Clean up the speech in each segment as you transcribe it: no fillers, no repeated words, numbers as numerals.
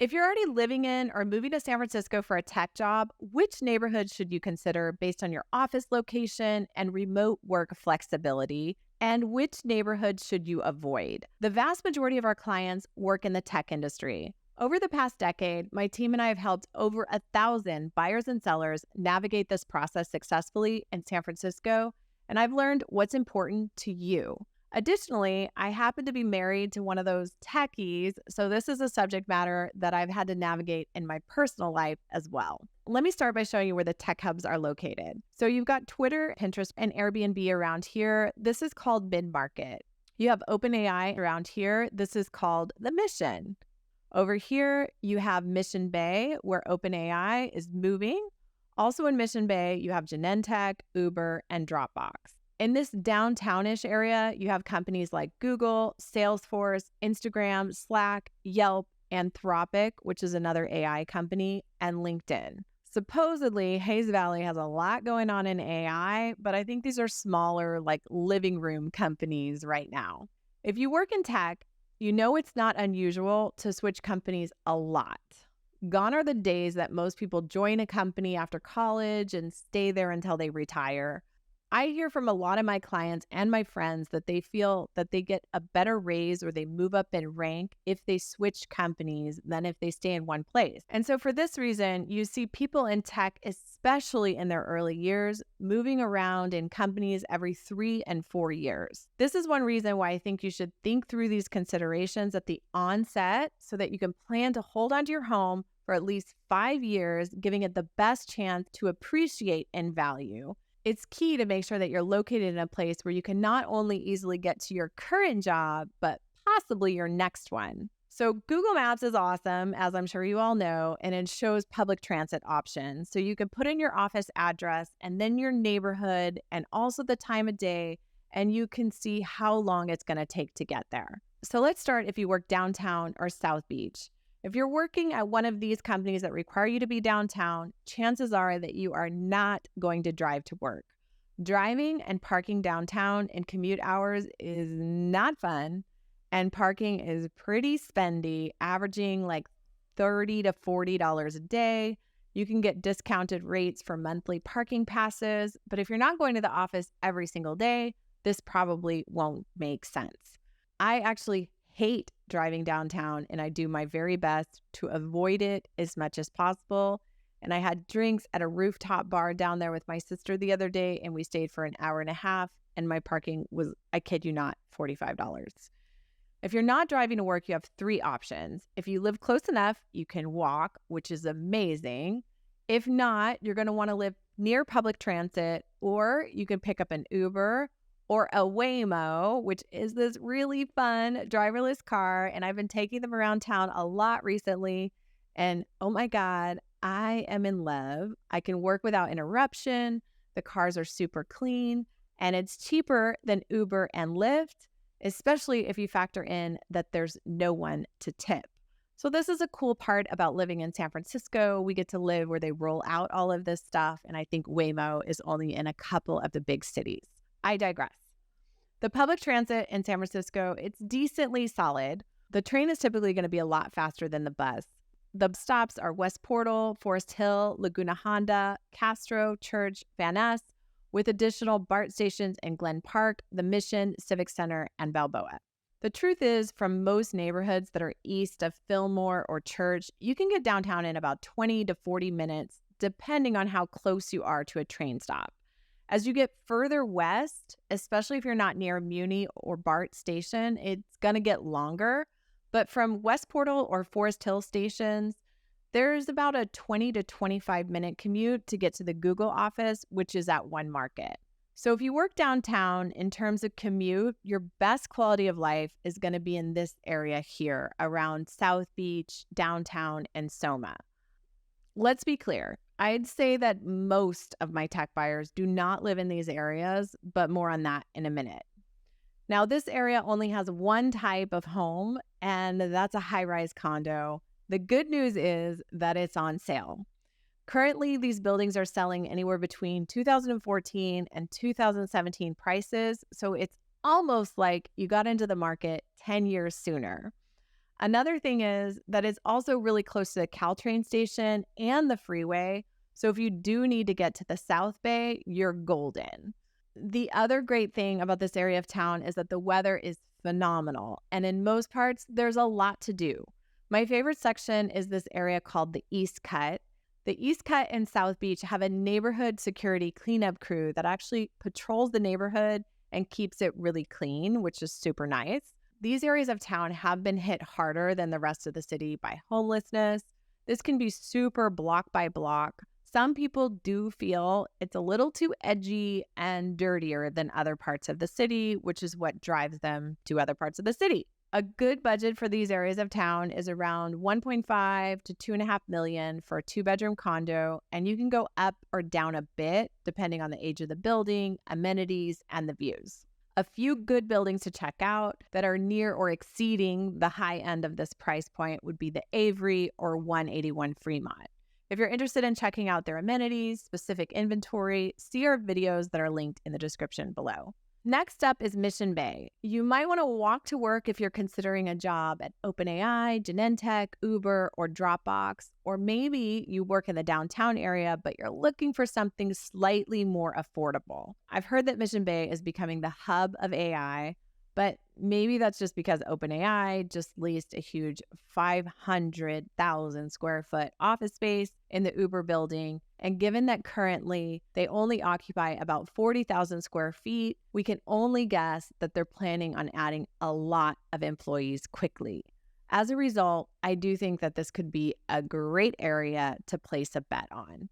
If you're already living in or moving to San Francisco for a tech job, which neighborhood should you consider based on your office location and remote work flexibility? And which neighborhood should you avoid? The vast majority of our clients work in the tech industry. Over the past decade, my team and I have helped over 1,000 buyers and sellers navigate this process successfully in San Francisco, and I've learned what's important to you. Additionally, I happen to be married to one of those techies, so this is a subject matter that I've had to navigate in my personal life as well. Let me start by showing you where the tech hubs are located. So you've got Twitter, Pinterest, and Airbnb around here. This is called mid-market. You have OpenAI around here. This is called the Mission. Over here, you have Mission Bay, where OpenAI is moving. Also in Mission Bay, you have Genentech, Uber, and Dropbox. In this downtownish area, you have companies like Google, Salesforce, Instagram, Slack, Yelp, Anthropic, which is another AI company, and LinkedIn. Supposedly, Hayes Valley has a lot going on in AI, but I think these are smaller, like living room companies right now. If you work in tech, you know it's not unusual to switch companies a lot. Gone are the days that most people join a company after college and stay there until they retire. I hear from a lot of my clients and my friends that they feel that they get a better raise or they move up in rank if they switch companies than if they stay in one place. And so for this reason, you see people in tech, especially in their early years, moving around in companies every 3 and 4 years. This is one reason why I think you should think through these considerations at the onset so that you can plan to hold onto your home for at least 5 years, giving it the best chance to appreciate in value. It's key to make sure that you're located in a place where you can not only easily get to your current job, but possibly your next one. So Google Maps is awesome, as I'm sure you all know, and it shows public transit options. So you can put in your office address and then your neighborhood and also the time of day, and you can see how long it's going to take to get there. So let's start if you work downtown or South Beach. If you're working at one of these companies that require you to be downtown, chances are that you are not going to drive to work. Driving and parking downtown in commute hours is not fun, and parking is pretty spendy, averaging like $30 to $40 a day. You can get discounted rates for monthly parking passes, but if you're not going to the office every single day, this probably won't make sense. I actually hate driving downtown, and I do my very best to avoid it as much as possible. And I had drinks at a rooftop bar down there with my sister the other day, and we stayed for an hour and a half, and my parking was, I kid you not, $45. If you're not driving to work, you have 3 options. If you live close enough, you can walk, which is amazing. If not, you're going to want to live near public transit, or you can pick up an Uber or a Waymo, which is this really fun driverless car. And I've been taking them around town a lot recently. And oh my God, I am in love. I can work without interruption. The cars are super clean, and it's cheaper than Uber and Lyft, especially if you factor in that there's no one to tip. So this is a cool part about living in San Francisco. We get to live where they roll out all of this stuff. And I think Waymo is only in a couple of the big cities. I digress. The public transit in San Francisco, it's decently solid. The train is typically going to be a lot faster than the bus. The stops are West Portal, Forest Hill, Laguna Honda, Castro, Church, Van Ness, with additional BART stations in Glen Park, the Mission, Civic Center, and Balboa. The truth is, from most neighborhoods that are east of Fillmore or Church, you can get downtown in about 20 to 40 minutes, depending on how close you are to a train stop. As you get further west, especially if you're not near Muni or BART station, it's going to get longer. But from West Portal or Forest Hill stations, there's about a 20 to 25 minute commute to get to the Google office, which is at One Market. So if you work downtown, in terms of commute, your best quality of life is going to be in this area here around South Beach, downtown, and Soma. Let's be clear. I'd say that most of my tech buyers do not live in these areas, but more on that in a minute. Now, this area only has one type of home, and that's a high-rise condo. The good news is that it's on sale. Currently, these buildings are selling anywhere between 2014 and 2017 prices, so it's almost like you got into the market 10 years sooner. Another thing is that it's also really close to the Caltrain station and the freeway. So if you do need to get to the South Bay, you're golden. The other great thing about this area of town is that the weather is phenomenal. And in most parts, there's a lot to do. My favorite section is this area called the East Cut. The East Cut and South Beach have a neighborhood security cleanup crew that actually patrols the neighborhood and keeps it really clean, which is super nice. These areas of town have been hit harder than the rest of the city by homelessness. This can be super block by block. Some people do feel it's a little too edgy and dirtier than other parts of the city, which is what drives them to other parts of the city. A good budget for these areas of town is around 1.5 to 2.5 million for a 2-bedroom condo, and you can go up or down a bit depending on the age of the building, amenities, and the views. A few good buildings to check out that are near or exceeding the high end of this price point would be the Avery or 181 Fremont. If you're interested in checking out their amenities, specific inventory, see our videos that are linked in the description below. Next up is Mission Bay. You might want to walk to work if you're considering a job at OpenAI, Genentech, Uber, or Dropbox, or maybe you work in the downtown area, but you're looking for something slightly more affordable. I've heard that Mission Bay is becoming the hub of AI, but maybe that's just because OpenAI just leased a huge 500,000 square foot office space in the Uber building. And given that currently they only occupy about 40,000 square feet, we can only guess that they're planning on adding a lot of employees quickly. As a result, I do think that this could be a great area to place a bet on.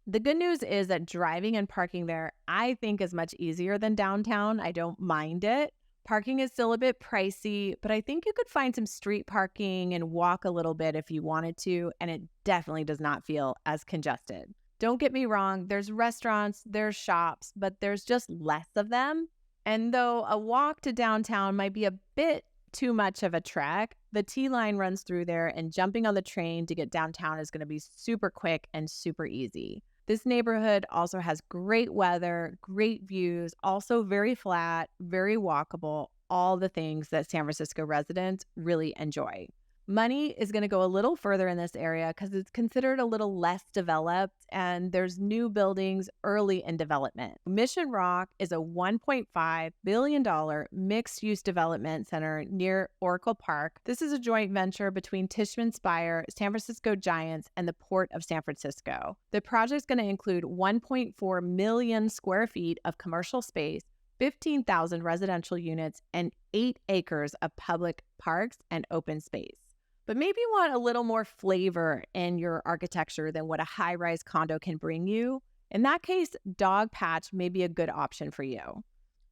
The good news is that driving and parking there, I think, is much easier than downtown. I don't mind it. Parking is still a bit pricey, but I think you could find some street parking and walk a little bit if you wanted to, and it definitely does not feel as congested. Don't get me wrong, there's restaurants, there's shops, but there's just less of them. And though a walk to downtown might be a bit too much of a trek, the T-line runs through there, and jumping on the train to get downtown is going to be super quick and super easy. This neighborhood also has great weather, great views, also very flat, very walkable, all the things that San Francisco residents really enjoy. Money is going to go a little further in this area because it's considered a little less developed and there's new buildings early in development. Mission Rock is a $1.5 billion mixed-use development center near Oracle Park. This is a joint venture between Tishman Speyer, San Francisco Giants, and the Port of San Francisco. The project is going to include 1.4 million square feet of commercial space, 15,000 residential units, and 8 acres of public parks and open space. But maybe you want a little more flavor in your architecture than what a high-rise condo can bring you. In that case, Dogpatch may be a good option for you.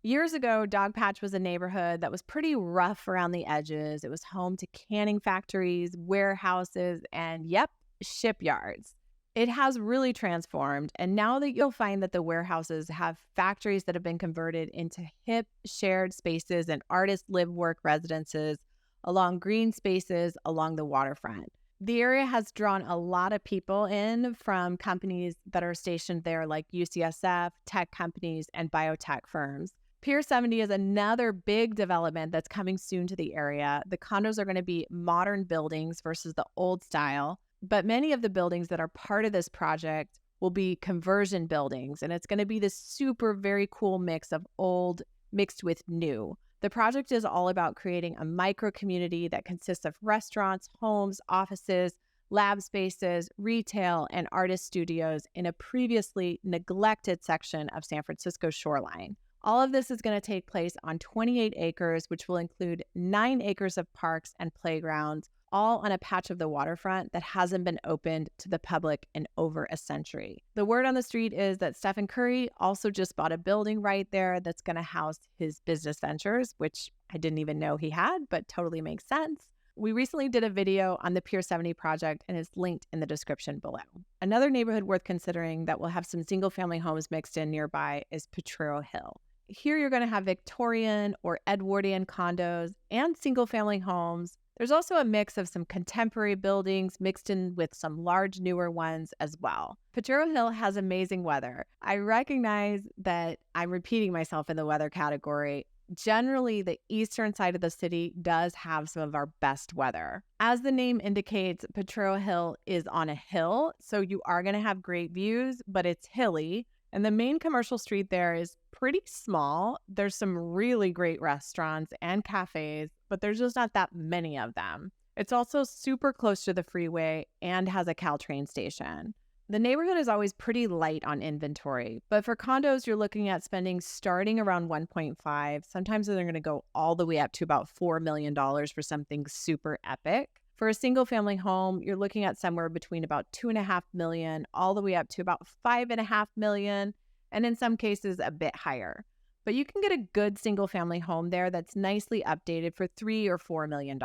Years ago, Dogpatch was a neighborhood that was pretty rough around the edges. It was home to canning factories, warehouses, and shipyards. It has really transformed, and now that you'll find that the warehouses have factories that have been converted into hip shared spaces and artist live-work residences along green spaces along the waterfront. The area has drawn a lot of people in from companies that are stationed there like UCSF, tech companies, and biotech firms. Pier 70 is another big development that's coming soon to the area. The condos are going to be modern buildings versus the old style, but many of the buildings that are part of this project will be conversion buildings, and it's going to be this super, very cool mix of old mixed with new. The project is all about creating a micro community that consists of restaurants, homes, offices, lab spaces, retail, and artist studios in a previously neglected section of San Francisco's shoreline. All of this is going to take place on 28 acres, which will include 9 acres of parks and playgrounds, all on a patch of the waterfront that hasn't been opened to the public in over a century. The word on the street is that Stephen Curry also just bought a building right there that's going to house his business ventures, which I didn't even know he had, but totally makes sense. We recently did a video on the Pier 70 project and it's linked in the description below. Another neighborhood worth considering that will have some single-family homes mixed in nearby is Potrero Hill. Here you're going to have Victorian or Edwardian condos and single-family homes. There's also a mix of some contemporary buildings mixed in with some large newer ones as well. Potrero Hill has amazing weather. I recognize that I'm repeating myself in the weather category. generally the eastern side of the city does have some of our best weather. As the name indicates, Potrero Hill is on a hill, so you are going to have great views, but it's hilly. And the main commercial street there is pretty small. There's some really great restaurants and cafes, but there's just not that many of them. It's also super close to the freeway and has a Caltrain station. The neighborhood is always pretty light on inventory, but for condos, you're looking at spending starting around 1.5. Sometimes they're going to go all the way up to about $4 million for something super epic. For a single family home, you're looking at somewhere between about $2.5 million all the way up to about $5.5 million, and in some cases a bit higher. But you can get a good single family home there that's nicely updated for $3 or $4 million.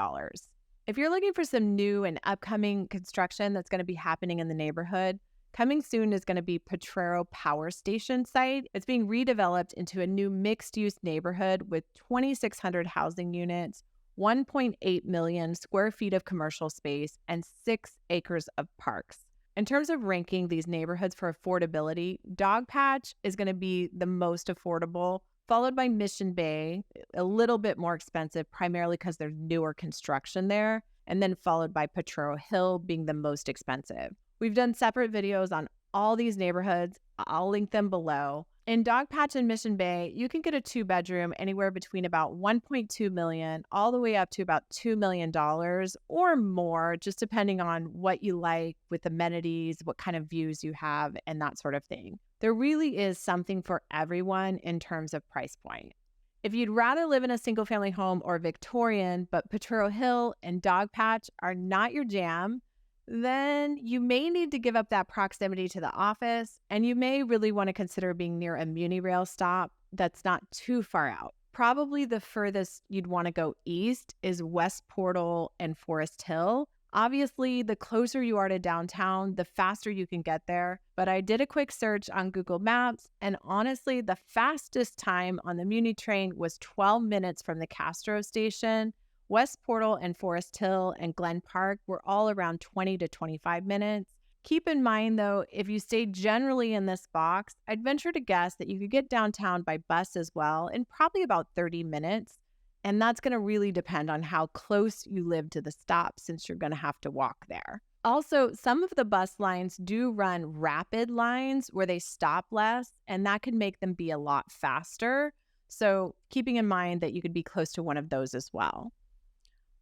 If you're looking for some new and upcoming construction that's going to be happening in the neighborhood, coming soon is going to be Potrero Power Station site. It's being redeveloped into a new mixed-use neighborhood with 2,600 housing units, 1.8 million square feet of commercial space, and 6 acres of parks. In terms of ranking these neighborhoods for affordability, Dogpatch is going to be the most affordable, followed by Mission Bay, a little bit more expensive, primarily because there's newer construction there, and then followed by Potrero Hill being the most expensive. We've done separate videos on all these neighborhoods. I'll link them below. In Dogpatch and Mission Bay, you can get a 2-bedroom anywhere between about $1.2 million all the way up to about $2 million or more, just depending on what you like with amenities, what kind of views you have, and that sort of thing. There really is something for everyone in terms of price point. If you'd rather live in a single-family home or Victorian, but Potrero Hill and Dogpatch are not your jam, then you may need to give up that proximity to the office, and you may really want to consider being near a Muni Rail stop that's not too far out. Probably the furthest you'd want to go east is West Portal and Forest Hill. Obviously, the closer you are to downtown, the faster you can get there. But I did a quick search on Google Maps, and honestly, the fastest time on the Muni train was 12 minutes from the Castro station. West Portal and Forest Hill and Glen Park were all around 20 to 25 minutes. Keep in mind, though, if you stay generally in this box, I'd venture to guess that you could get downtown by bus as well in probably about 30 minutes. And that's going to really depend on how close you live to the stop, since you're going to have to walk there. Also, some of the bus lines do run rapid lines where they stop less, and that could make them be a lot faster. So keeping in mind that you could be close to one of those as well.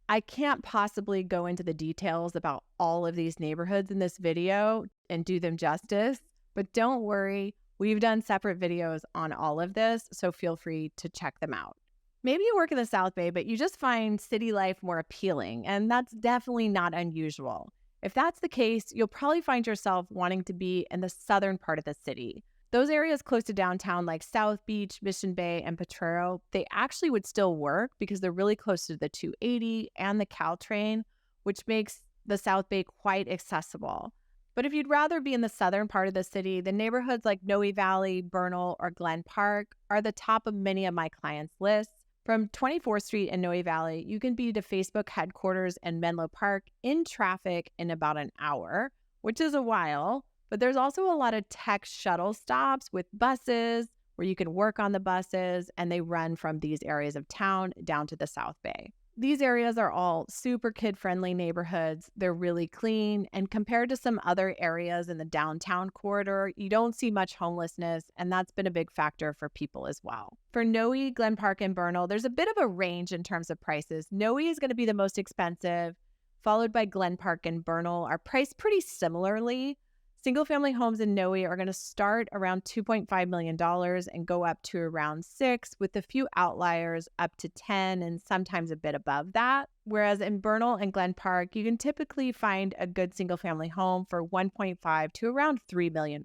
I can't possibly go into the details about all of these neighborhoods in this video and do them justice, but don't worry, we've done separate videos on all of this, so feel free to check them out. Maybe you work in the South Bay, but you just find city life more appealing, and that's definitely not unusual. If that's the case, you'll probably find yourself wanting to be in the southern part of the city. Those areas close to downtown like South Beach, Mission Bay, and Potrero, they actually would still work because they're really close to the 280 and the Caltrain, which makes the South Bay quite accessible. But if you'd rather be in the southern part of the city, the neighborhoods like Noe Valley, Bernal, or Glen Park are the top of many of my clients' lists. From 24th Street in Noe Valley, you can be to Facebook headquarters and Menlo Park in traffic in about an hour, which is a while. But there's also a lot of tech shuttle stops with buses where you can work on the buses, and they run from these areas of town down to the South Bay. These areas are all super kid-friendly neighborhoods. They're really clean, and compared to some other areas in the downtown corridor, you don't see much homelessness, and that's been a big factor for people as well. For Noe, Glen Park, and Bernal, there's a bit of a range in terms of prices. Noe is going to be the most expensive, followed by Glen Park and Bernal are priced pretty similarly. Single-family homes in Noe are going to start around $2.5 million and go up to around $6 million, with a few outliers up to $10 million and sometimes a bit above that. Whereas in Bernal and Glen Park, you can typically find a good single-family home for $1.5 million to around $3 million.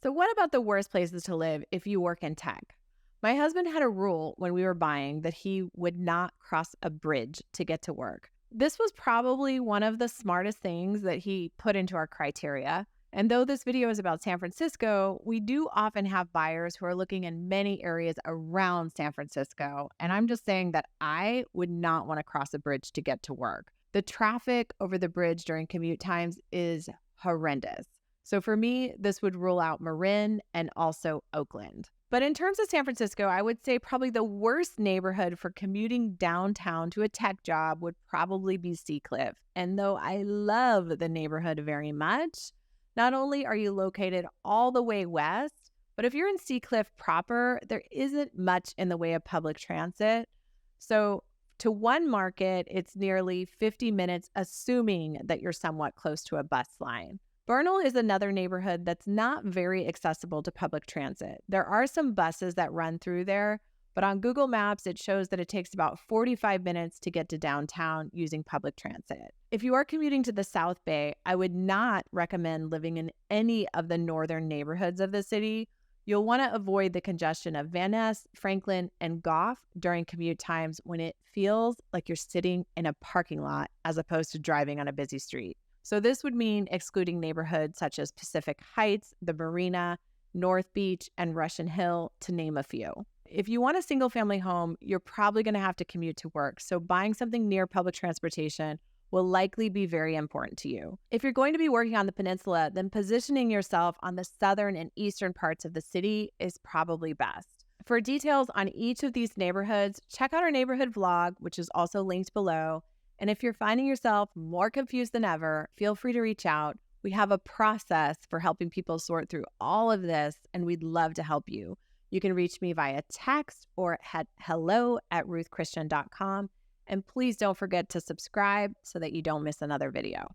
So what about the worst places to live if you work in tech? My husband had a rule when we were buying that he would not cross a bridge to get to work. This was probably one of the smartest things that he put into our criteria. And though this video is about San Francisco, we do often have buyers who are looking in many areas around San Francisco. And I'm just saying that I would not want to cross a bridge to get to work. The traffic over the bridge during commute times is horrendous. So for me, this would rule out Marin and also Oakland. But in terms of San Francisco, I would say probably the worst neighborhood for commuting downtown to a tech job would probably be Seacliff. And though I love the neighborhood very much, not only are you located all the way west, but if you're in Seacliff proper, there isn't much in the way of public transit. So to one market, it's nearly 50 minutes, assuming that you're somewhat close to a bus line. Bernal is another neighborhood that's not very accessible to public transit. There are some buses that run through there, but on Google Maps, it shows that it takes about 45 minutes to get to downtown using public transit. If you are commuting to the South Bay, I would not recommend living in any of the northern neighborhoods of the city. You'll want to avoid the congestion of Van Ness, Franklin, and Goff during commute times when it feels like you're sitting in a parking lot as opposed to driving on a busy street. So this would mean excluding neighborhoods such as Pacific Heights, the Marina, North Beach, and Russian Hill, to name a few. If you want a single-family home, you're probably going to have to commute to work, so buying something near public transportation will likely be very important to you. If you're going to be working on the peninsula, then positioning yourself on the southern and eastern parts of the city is probably best. For details on each of these neighborhoods, check out our neighborhood vlog, which is also linked below. And if you're finding yourself more confused than ever, feel free to reach out. We have a process for helping people sort through all of this, and we'd love to help you. You can reach me via text or at hello@ruthkrishnan.com. And please don't forget to subscribe so that you don't miss another video.